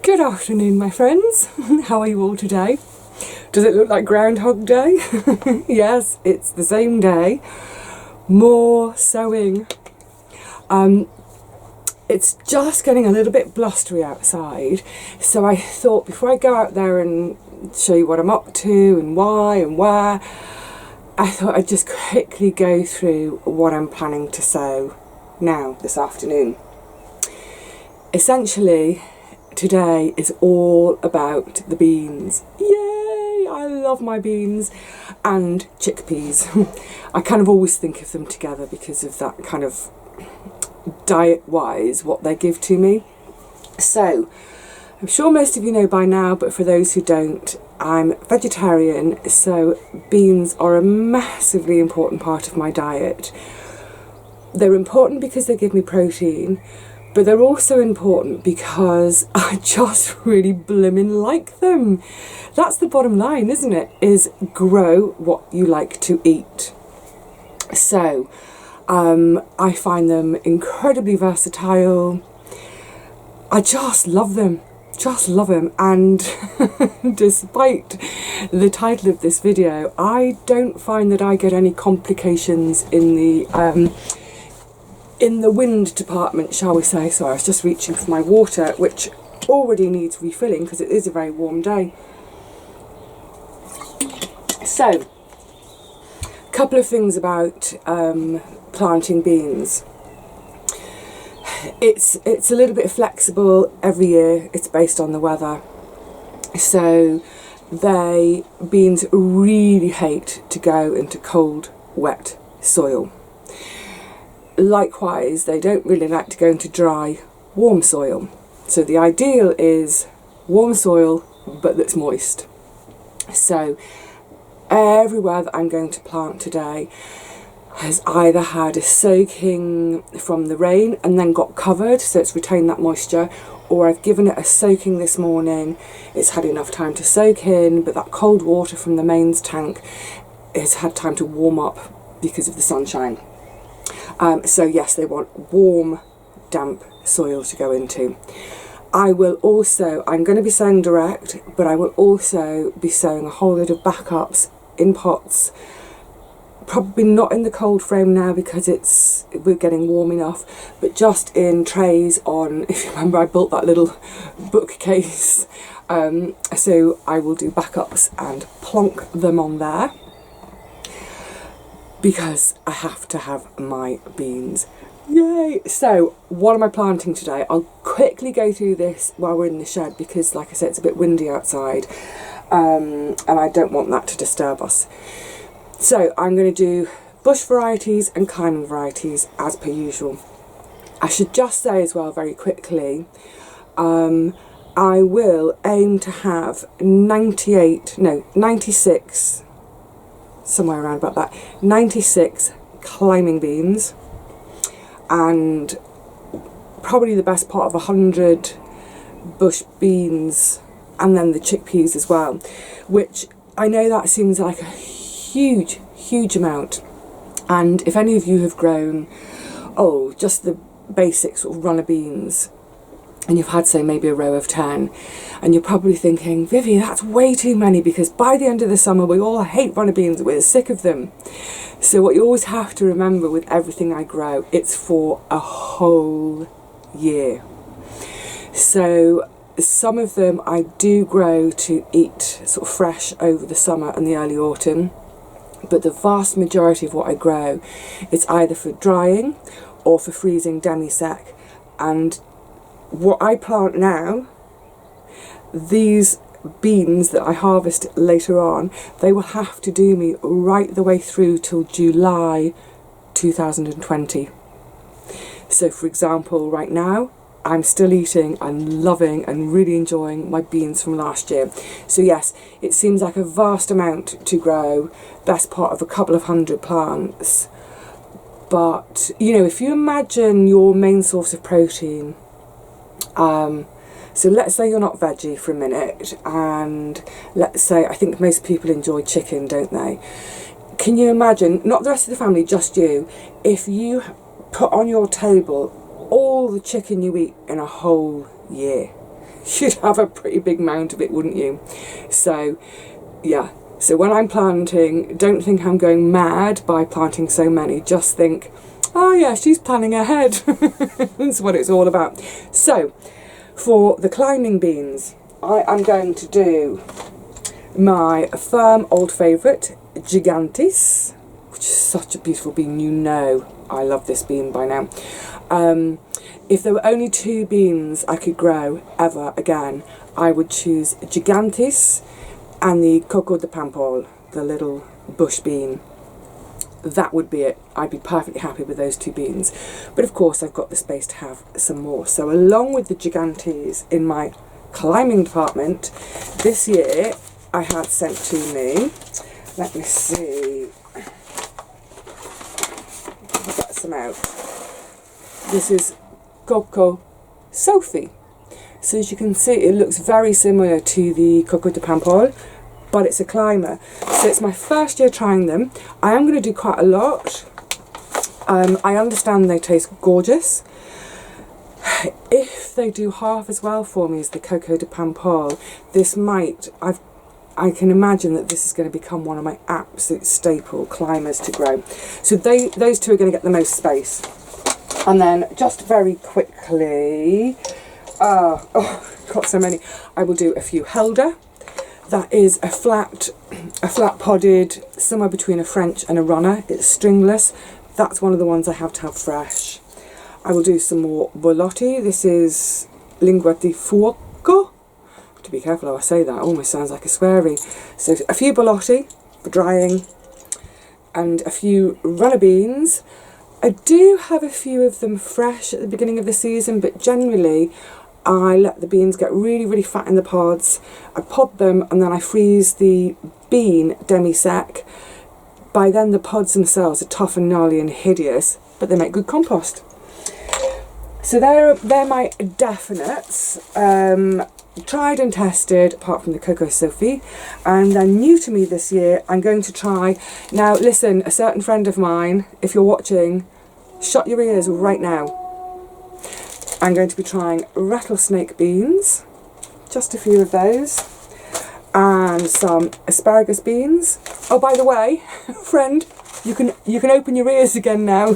Good afternoon, my friends. How are you all today? Does it look like Groundhog Day? Yes, it's the same day. More sowing. It's just getting a little bit blustery outside, so I thought before I go out there and show you what I'm up to and why and where, I thought I'd just quickly go through what I'm planning to sow now this afternoon. Essentially, today is all about the beans. Yay! I love my beans and chickpeas. I kind of always think of them together because of that kind of diet-wise what they give to me. So, I'm sure most of you know by now, but for those who don't, I'm vegetarian, so beans are a massively important part of my diet. They're important because they give me protein, but they're also important because I just really blimmin' like them. That's the bottom line, isn't it? Is grow what you like to eat. So, I find them incredibly versatile. I just love them. Just love them. And despite the title of this video, I don't find that I get any complications in the wind department, shall we say. So I was just reaching for my water, which already needs refilling because it is a very warm day. So, a couple of things about planting beans. It's a little bit flexible every year. It's based on the weather. So beans really hate to go into cold, wet soil. Likewise, they don't really like to go into dry, warm soil. So the ideal is warm soil, but that's moist. So everywhere that I'm going to plant today has either had a soaking from the rain and then got covered, so it's retained that moisture, or I've given it a soaking this morning. It's had enough time to soak in, but that cold water from the mains tank has had time to warm up because of the sunshine. So yes, they want warm, damp soil to go into. I'm going to be sowing direct, but I will also be sowing a whole load of backups in pots. Probably not in the cold frame now because we're getting warm enough, but just in trays on, if you remember, I built that little bookcase. So I will do backups and plonk them on there because I have to have my beans. Yay! So what am I planting today? I'll quickly go through this while we're in the shed because, like I said, it's a bit windy outside, and I don't want that to disturb us. So I'm going to do bush varieties and climbing varieties as per usual. I should just say as well very quickly, I will aim to have 96, somewhere around about that, 96 climbing beans and probably the best part of 100 bush beans, and then the chickpeas as well, which I know that seems like a huge amount. And if any of you have grown just the basic sort of runner beans, and you've had, say, maybe a row of 10, and you're probably thinking, Vivi, that's way too many, because by the end of the summer we all hate runner beans, we're sick of them. So what you always have to remember with everything I grow, it's for a whole year. So some of them I do grow to eat sort of fresh over the summer and the early autumn, but the vast majority of what I grow is either for drying or for freezing demi-sec. And what I plant now, these beans that I harvest later on, they will have to do me right the way through till July 2020. So for example, right now I'm still eating and loving and really enjoying my beans from last year. So yes, it seems like a vast amount to grow, best part of a couple of hundred plants. But, you know, if you imagine your main source of protein, so let's say you're not veggie for a minute, and let's say, I think most people enjoy chicken, don't they? Can you imagine, not the rest of the family, just you, if you put on your table all the chicken you eat in a whole year? you'd have a pretty big mound of it, wouldn't you? So yeah, so when I'm planting, don't think I'm going mad by planting so many, just think, oh yeah, she's planning ahead. That's what it's all about. So for the climbing beans, I am going to do my firm old favourite, Gigantes, which is such a beautiful bean. You know I love this bean by now. If there were only 2 beans I could grow ever again, I would choose Gigantes and the Coco de Pampol, the little bush bean. That would be it. I'd be perfectly happy with those 2 beans. But of course I've got the space to have some more. So along with the Gigantes in my climbing department, this year I had sent to me, let me see, I'll get some out. This is Coco Sophie. So as you can see, it looks very similar to the Coco de Pampol, but it's a climber. So it's my first year trying them. I am going to do quite a lot. I understand they taste gorgeous. If they do half as well for me as the Coco de Pampol, this might, I can imagine that this is going to become one of my absolute staple climbers to grow. So those 2 are going to get the most space. And then just very quickly, got so many, I will do a few Helder. That is a flat podded, somewhere between a French and a runner. It's stringless. That's one of the ones I have to have fresh. I will do some more Bolotti. This is Lingua di Fuoco. To be careful how I say that, it almost sounds like a sweary. So a few Bolotti for drying and a few runner beans. I do have a few of them fresh at the beginning of the season, but generally I let the beans get really, really fat in the pods. I pod them and then I freeze the bean demi-sec. By then the pods themselves are tough and gnarly and hideous, but they make good compost. So they're my definites. Tried and tested, apart from the Coco Sophie. And then new to me this year, I'm going to try, now listen, a certain friend of mine, if you're watching, shut your ears right now. I'm going to be trying rattlesnake beans, just a few of those, and some asparagus beans. Oh, by the way, friend, you can open your ears again now.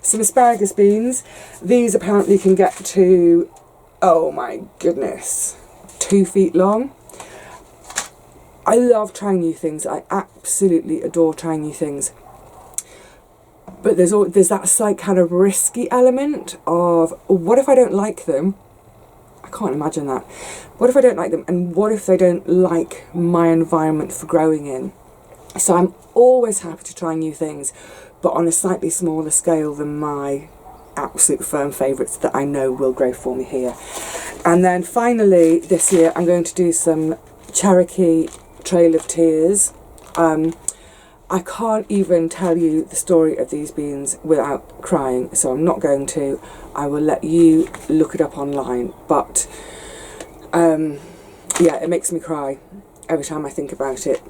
Some asparagus beans. These apparently can get to, oh my goodness, 2 feet long. I love trying new things. I absolutely adore trying new things. But there's that slight kind of risky element of, what if I don't like them? I can't imagine that. What if I don't like them? And what if they don't like my environment for growing in? So I'm always happy to try new things, but on a slightly smaller scale than my absolute firm favourites that I know will grow for me here. And then finally this year I'm going to do some Cherokee Trail of Tears. I can't even tell you the story of these beans without crying, so I'm not going to. I will let you look it up online, but yeah, it makes me cry every time I think about it.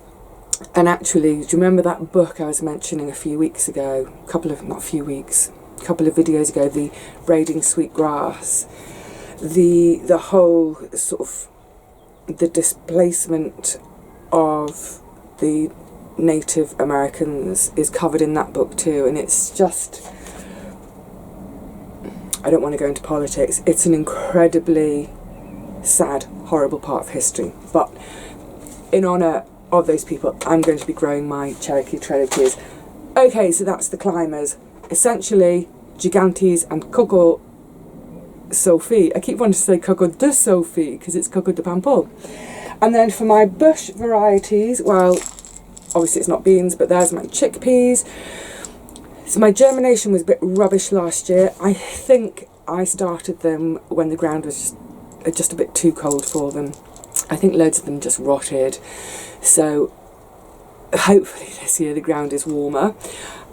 And actually, do you remember that book I was mentioning a few weeks ago, a couple of videos ago, the Braiding Sweet Grass, the whole sort of the displacement of the Native Americans is covered in that book too, and it's just, I don't want to go into politics, it's an incredibly sad, horrible part of history, but in honour of those people I'm going to be growing my Cherokee Trail of Tears. Okay, so that's the climbers. Essentially Gigantes and Coco Sophie. I keep wanting to say Coco de Sophie because it's Coco de Pampol. And then for my bush varieties, well, obviously it's not beans, but there's my chickpeas. So my germination was a bit rubbish last year. I think I started them when the ground was just a bit too cold for them. I think loads of them just rotted. So hopefully this year the ground is warmer.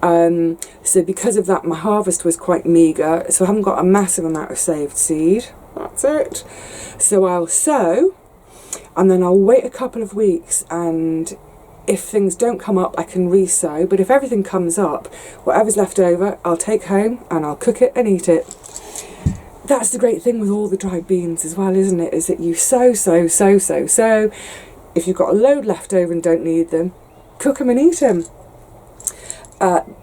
So because of that my harvest was quite meagre, so I haven't got a massive amount of saved seed. That's it. So I'll sow and then I'll wait a couple of weeks, and if things don't come up I can re-sow, but if everything comes up, whatever's left over I'll take home and I'll cook it and eat it. that's the great thing with all the dried beans as well, isn't it? Is that you sow. If you've got a load left over and don't need them, cook them and eat them.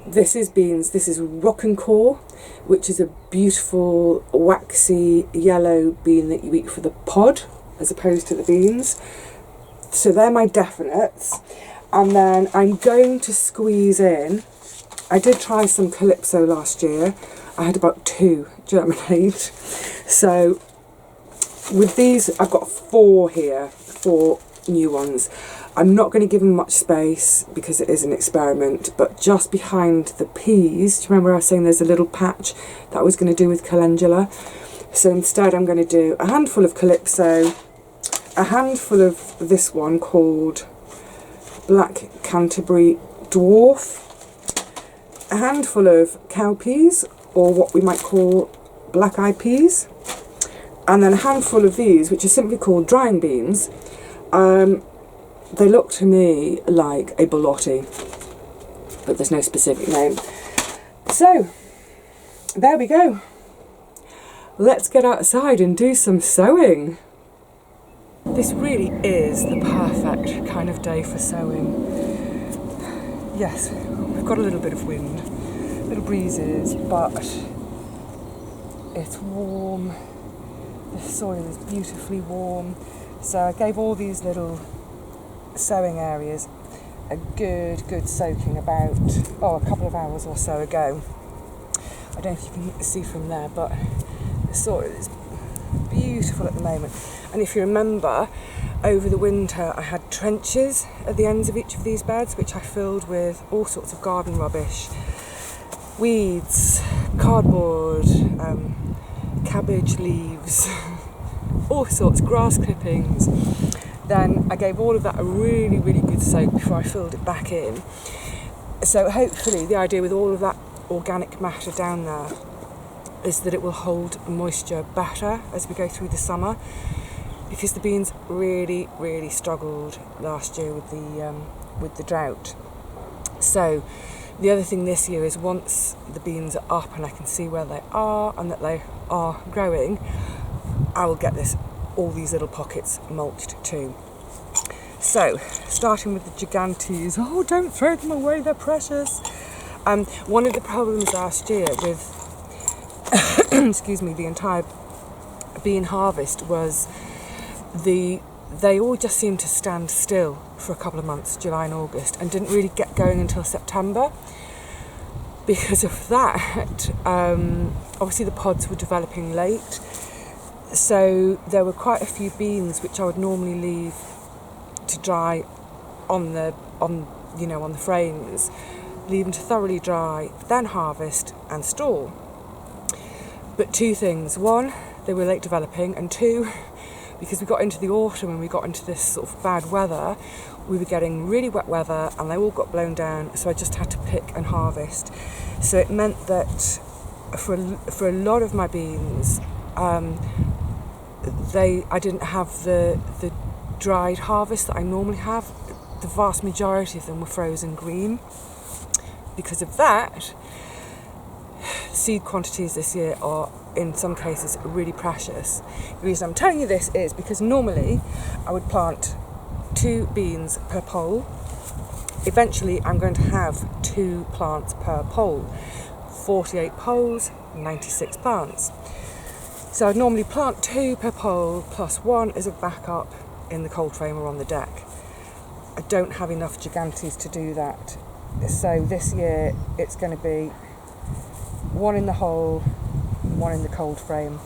This is beans. This is Rockencore, which is a beautiful waxy yellow bean that you eat for the pod as opposed to the beans. So they're my definites. And then I'm going to squeeze in, I did try some Calypso last year. I had about 2 germinate. So with these, I've got 4 here, 4 new ones. I'm not going to give them much space because it is an experiment, but just behind the peas, do you remember I was saying there's a little patch that I was going to do with calendula? So instead I'm going to do a handful of Calypso, a handful of this one called Black Canterbury Dwarf, a handful of cowpeas, or what we might call black eyed peas, and then a handful of these, which are simply called drying beans. They look to me like a borlotti, but there's no specific name. So, there we go. Let's get outside and do some sowing. This really is the perfect kind of day for sowing. Yes, we've got a little bit of wind, little breezes, but it's warm. The soil is beautifully warm. So I gave all these little sowing areas a good soaking about a couple of hours or so ago. I don't know if you can see from there, but the soil is beautiful at the moment. And if you remember, over the winter I had trenches at the ends of each of these beds, which I filled with all sorts of garden rubbish, weeds, cardboard, cabbage leaves, all sorts, grass clippings. Then I gave all of that a really good soak before I filled it back in. So hopefully the idea with all of that organic matter down there is that it will hold moisture better as we go through the summer, because the beans really struggled last year with the drought. So the other thing this year is, once the beans are up and I can see where they are and that they are growing, I will get all these little pockets mulched too. So, starting with the Gigantes. Oh, don't throw them away, they're precious. One of the problems last year with excuse me, the entire bean harvest was they all just seemed to stand still for a couple of months, July and August, and didn't really get going until September. Because of that, obviously the pods were developing late, so there were quite a few beans which I would normally leave to dry on the frames, leave them to thoroughly dry, then harvest and store. But 2 things: 1, they were late developing, and 2, because we got into the autumn and we got into this sort of bad weather, we were getting really wet weather and they all got blown down, so I just had to pick and harvest. So it meant that for a lot of my beans, I didn't have the dried harvest that I normally have. The vast majority of them were frozen green. Because of that, seed quantities this year are, in some cases, really precious. The reason I'm telling you this is because normally I would plant 2 beans per pole. Eventually I'm going to have 2 plants per pole. 48 poles, 96 plants. So I'd normally plant 2 per pole plus 1 as a backup in the cold frame or on the deck. I don't have enough Gigantes to do that. So this year it's going to be 1 in the hole, 1 in the cold frame.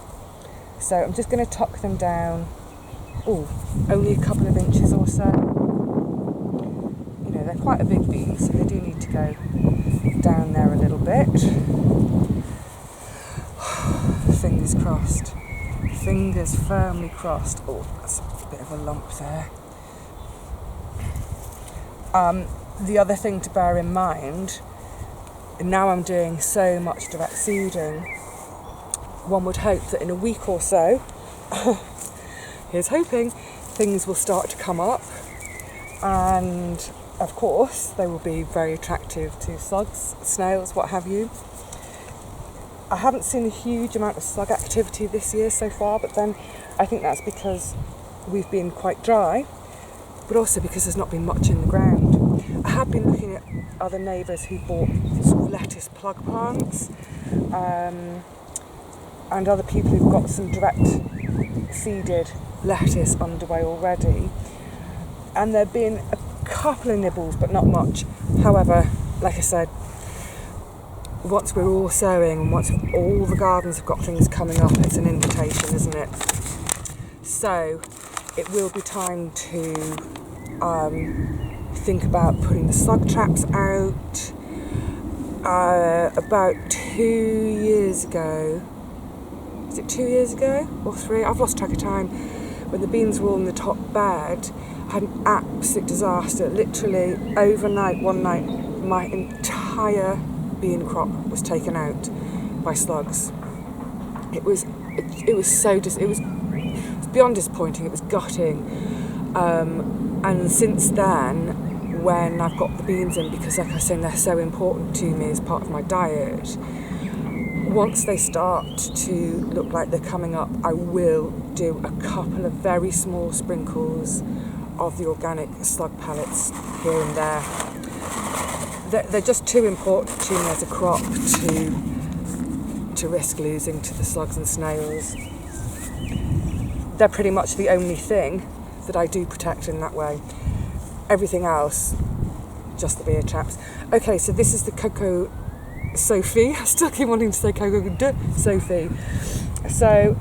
So I'm just going to tuck them down, only a couple of inches or so. You know, they're quite a big bean, so they do need to go down there a little bit. Fingers crossed. Fingers firmly crossed. Oh, that's a bit of a lump there. The other thing to bear in mind, now I'm doing so much direct seeding, one would hope that in a week or so, here's hoping, things will start to come up, and of course they will be very attractive to slugs, snails, what have you. I haven't seen a huge amount of slug activity this year so far, but then I think that's because we've been quite dry, but also because there's not been much in the ground. I have been looking at other neighbours who bought sort of lettuce plug plants, and other people who've got some direct seeded lettuce underway already, and there have been a couple of nibbles but not much. However, like I said, once we're all sowing and once all the gardens have got things coming up, it's an invitation, isn't it? So it will be time to think about putting the slug traps out. About 2 years ago, is it 2 years ago or 3? I've lost track of time. When the beans were all in the top bed, I had an absolute disaster. Literally overnight, one night, my entire bean crop was taken out by slugs. It was beyond disappointing. It was gutting. And since then, when I've got the beans in, because like I was saying, they're so important to me as part of my diet, once they start to look like they're coming up, I will do a couple of very small sprinkles of the organic slug pellets here and there. They're just too important to me as a crop to risk losing to the slugs and snails. They're pretty much the only thing that I do protect in that way. Everything else, just the beer traps. Okay, so this is the Cocoa Sophie. I still keep wanting to say Cocoa de Sophie. So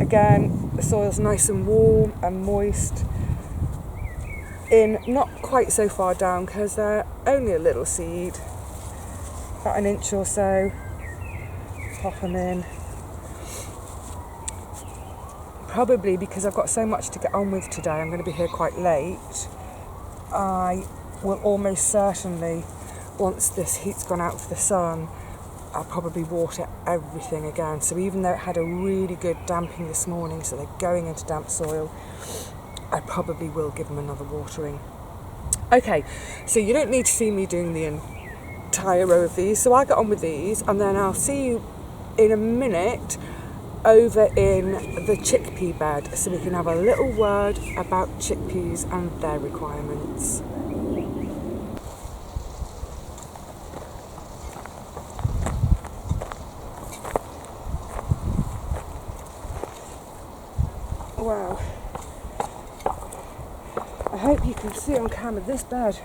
again, the soil's nice and warm and moist. In not quite so far down because they're only a little seed, about an inch or so. Pop them in. Probably because I've got so much to get on with today, I'm going to be here quite late. I will almost certainly, once this heat's gone out for the sun, I'll probably water everything again. So even though it had a really good damping this morning, so they're going into damp soil, I probably will give them another watering. Okay, so you don't need to see me doing the entire row of these, so I'll get on with these and then I'll see you in a minute over in the chickpea bed so we can have a little word about chickpeas and their requirements. Wow. I hope you can see on camera this bed.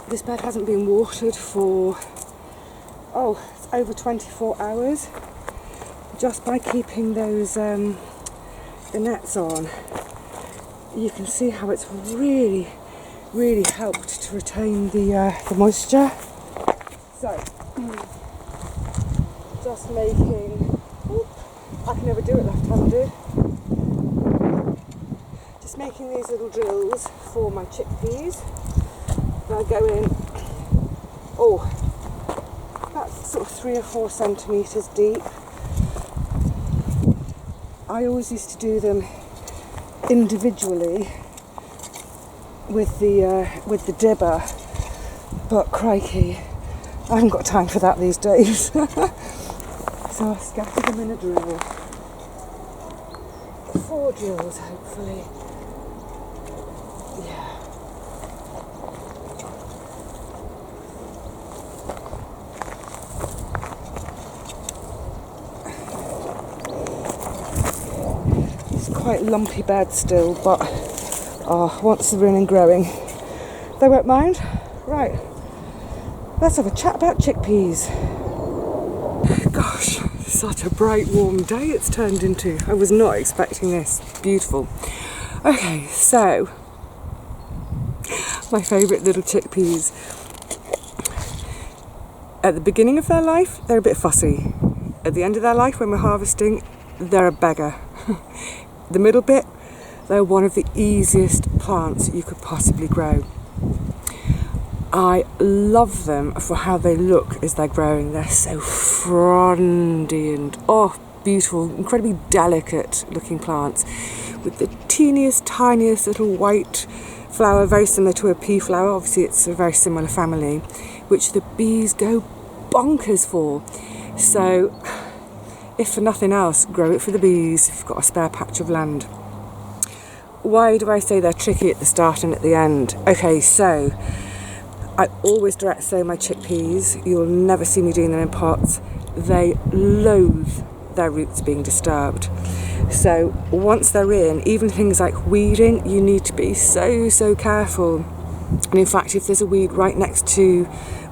This bed hasn't been watered for, it's over 24 hours. Just by keeping those the nets on, you can see how it's really, really helped to retain the moisture. So, just making, I can never do it left-handed. Just making these little drills for my chickpeas. And I go in, that's sort of 3 or 4 centimetres deep. I always used to do them individually with the dibber, but crikey, I haven't got time for that these days. So I'll scatter them in a drill. 4 drills, hopefully. Yeah. Quite lumpy bed still, but once they're in and growing, they won't mind. Right, let's have a chat about chickpeas. Gosh, such a bright warm day it's turned into. I was not expecting this. Beautiful. Okay, so my favourite little chickpeas. At the beginning of their life, they're a bit fussy. At the end of their life, when we're harvesting, they're a beggar. The middle bit, they're one of the easiest plants you could possibly grow. I love them for how they look as they're growing. They're so frondy and beautiful, incredibly delicate looking plants with the teeniest, tiniest little white flower, very similar to a pea flower. Obviously it's a very similar family, which the bees go bonkers for. So if for nothing else, grow it for the bees if you've got a spare patch of land. Why do I say they're tricky at the start and at the end? Okay, so I always direct sow my chickpeas. You'll never see me doing them in pots. They loathe their roots being disturbed. So once they're in, even things like weeding, you need to be so careful. And in fact, if there's a weed right next to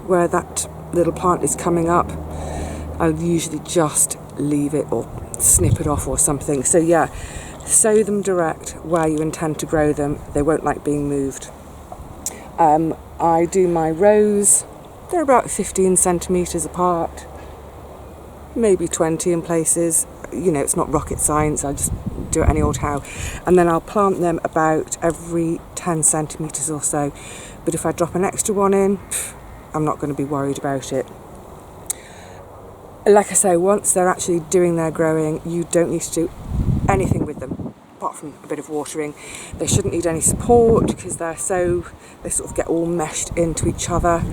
where that little plant is coming up, I'll usually just leave it or snip it off or something. So yeah, sow them direct where you intend to grow them. They won't like being moved. I do my rows, they're about 15 centimetres apart, maybe 20 in places. You know, it's not rocket science, I just do it any old how. And then I'll plant them about every 10 centimetres or so. But if I drop an extra one in, I'm not going to be worried about it. Like I say, once they're actually doing their growing, you don't need to do anything with them apart from a bit of watering. They shouldn't need any support because they sort of get all meshed into each other.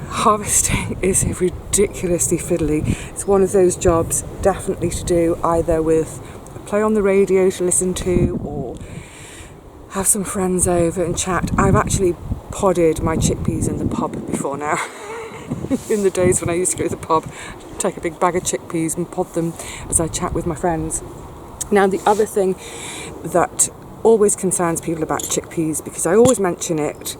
Harvesting is ridiculously fiddly. It's one of those jobs definitely to do either with a play on the radio to listen to or have some friends over and chat. I've actually podded my chickpeas in the pub before now. In the days when I used to go to the pub, take a big bag of chickpeas and pod them as I chat with my friends. Now the other thing that always concerns people about chickpeas, because I always mention it,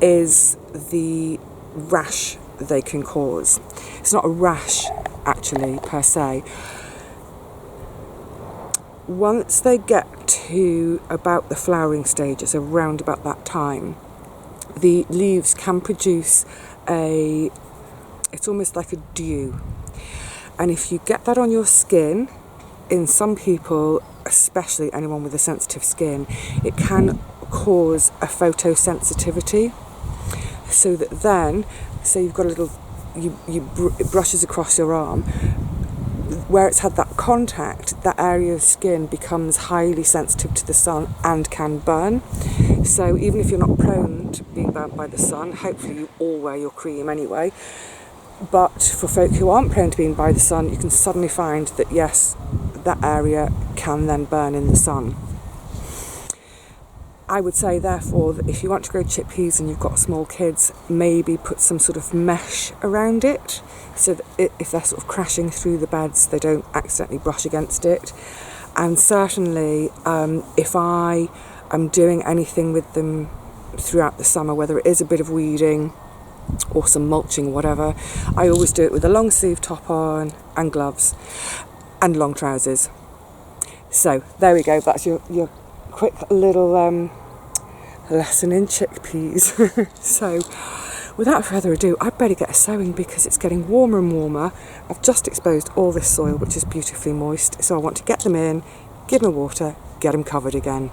is the rash they can cause. It's not a rash actually per se. Once they get to about the flowering stages, around about that time, the leaves can produce it's almost like a dew. And if you get that on your skin, in some people, especially anyone with a sensitive skin, it can cause a photosensitivity. So that then, say you've got a little, it brushes across your arm, where it's had that contact, that area of skin becomes highly sensitive to the sun and can burn. So even if you're not prone to being burnt by the sun, hopefully you all wear your cream anyway, but for folk who aren't prone to being by the sun, you can suddenly find that yes, that area can then burn in the sun. I would say therefore that if you want to grow chickpeas and you've got small kids, maybe put some sort of mesh around it so that if they're sort of crashing through the beds, they don't accidentally brush against it. And certainly if I am doing anything with them throughout the summer, whether it is a bit of weeding or some mulching or whatever, I always do it with a long sleeve top on and gloves and long trousers. So there we go, that's your quick little lesson in chickpeas. So without further ado, I'd better get a sowing because it's getting warmer and warmer. I've just exposed all this soil, which is beautifully moist, so I want to get them in, give them water, get them covered again.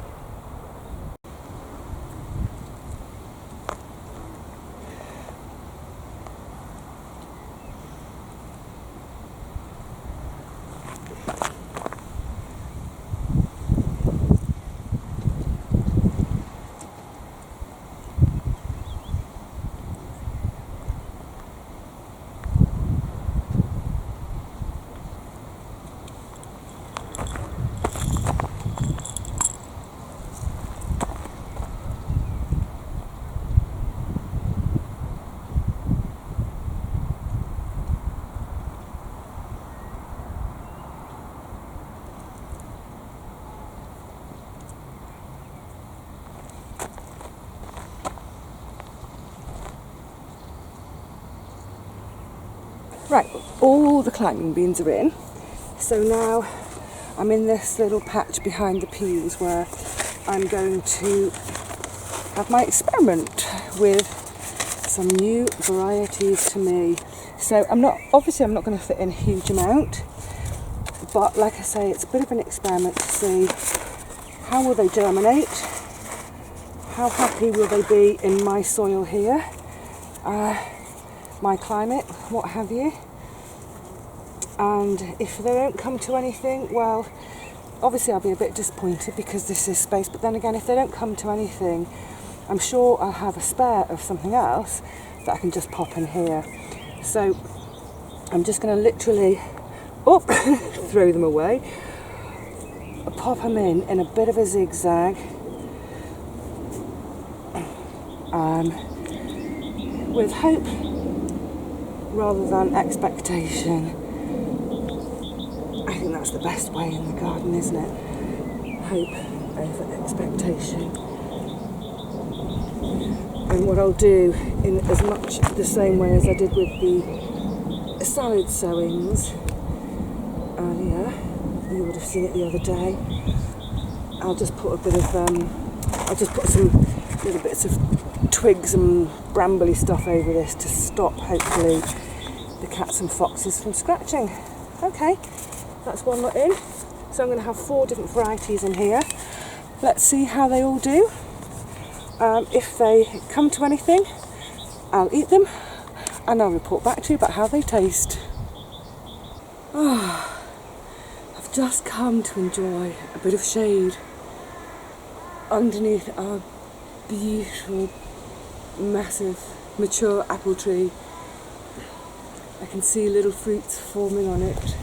Right, all the climbing beans are in. So now I'm in this little patch behind the peas where I'm going to have my experiment with some new varieties to me. So I'm not going to fit in a huge amount, but like I say, it's a bit of an experiment to see how will they germinate, how happy will they be in my soil here, my climate, what have you. And if they don't come to anything, well, obviously I'll be a bit disappointed because this is space, but then again, if they don't come to anything, I'm sure I'll have a spare of something else that I can just pop in here. So I'm just going to literally throw them away, pop them in a bit of a zigzag, with hope rather than expectation. I think that's the best way in the garden, isn't it? Hope over expectation. And what I'll do, in as much the same way as I did with the salad sowings earlier, you would have seen it the other day, I'll just put a bit of, I'll just put some little bits of twigs and brambly stuff over this to stop, hopefully, the cats and foxes from scratching. Okay, that's one lot in. So I'm going to have 4 different varieties in here. Let's see how they all do. If they come to anything, I'll eat them and I'll report back to you about how they taste. I've just come to enjoy a bit of shade underneath our beautiful, massive, mature apple tree. I can see little fruits forming on it.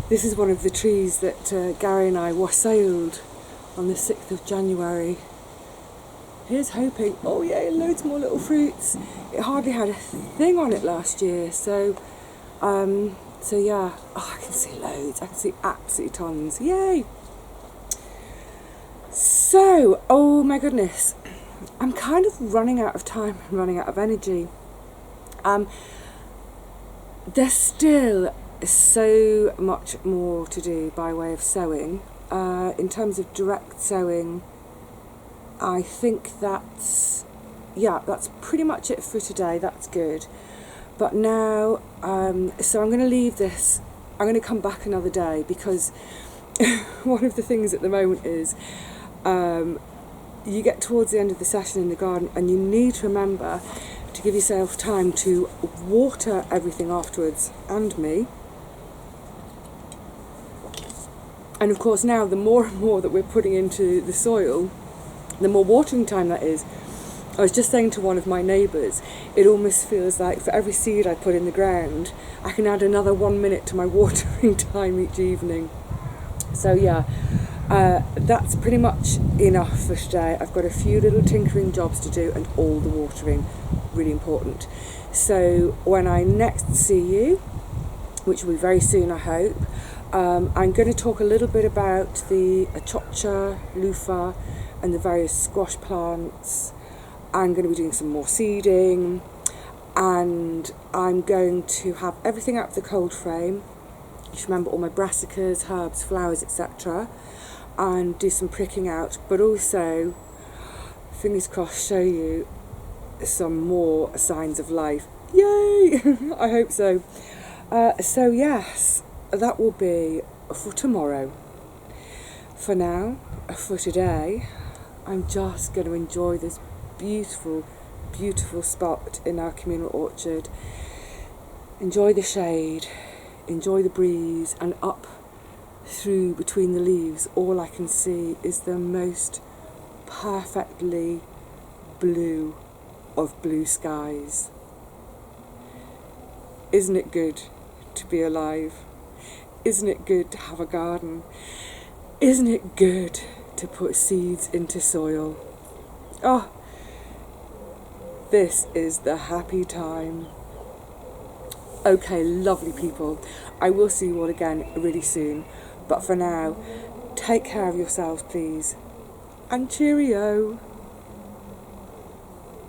This is one of the trees that Gary and I wassailed on the 6th of January. Here's hoping, oh yeah, loads more little fruits. It hardly had a thing on it last year, so yeah, oh, I can see loads, I can see absolutely tons, yay! So, oh my goodness, I'm kind of running out of time, I'm running out of energy. There's still so much more to do by way of sowing. In terms of direct sowing, I think that's pretty much it for today. That's good. But now, so I'm going to leave this. I'm going to come back another day because one of the things at the moment is you get towards the end of the session in the garden and you need to remember to give yourself time to water everything afterwards, and me. And of course now the more and more that we're putting into the soil, the more watering time that is. I was just saying to one of my neighbours, it almost feels like for every seed I put in the ground, I can add another 1 minute to my watering time each evening. So yeah, that's pretty much enough for today. I've got a few little tinkering jobs to do and all the watering, really important. So when I next see you, which will be very soon I hope, I'm going to talk a little bit about the achocha, loofah and the various squash plants. I'm going to be doing some more seeding, and I'm going to have everything out of the cold frame. Just remember all my brassicas, herbs, flowers, etc. and do some pricking out, but also, fingers crossed, show you some more signs of life. Yay! I hope so. So yes, that will be for tomorrow. For now, for today, I'm just going to enjoy this beautiful, beautiful spot in our communal orchard. Enjoy the shade, enjoy the breeze, and up through between the leaves, all I can see is the most perfectly blue of blue skies. Isn't it good to be alive? Isn't it good to have a garden? Isn't it good to put seeds into soil? Oh, this is the happy time. Okay, lovely people, I will see you all again really soon, but for now, take care of yourselves please, and cheerio.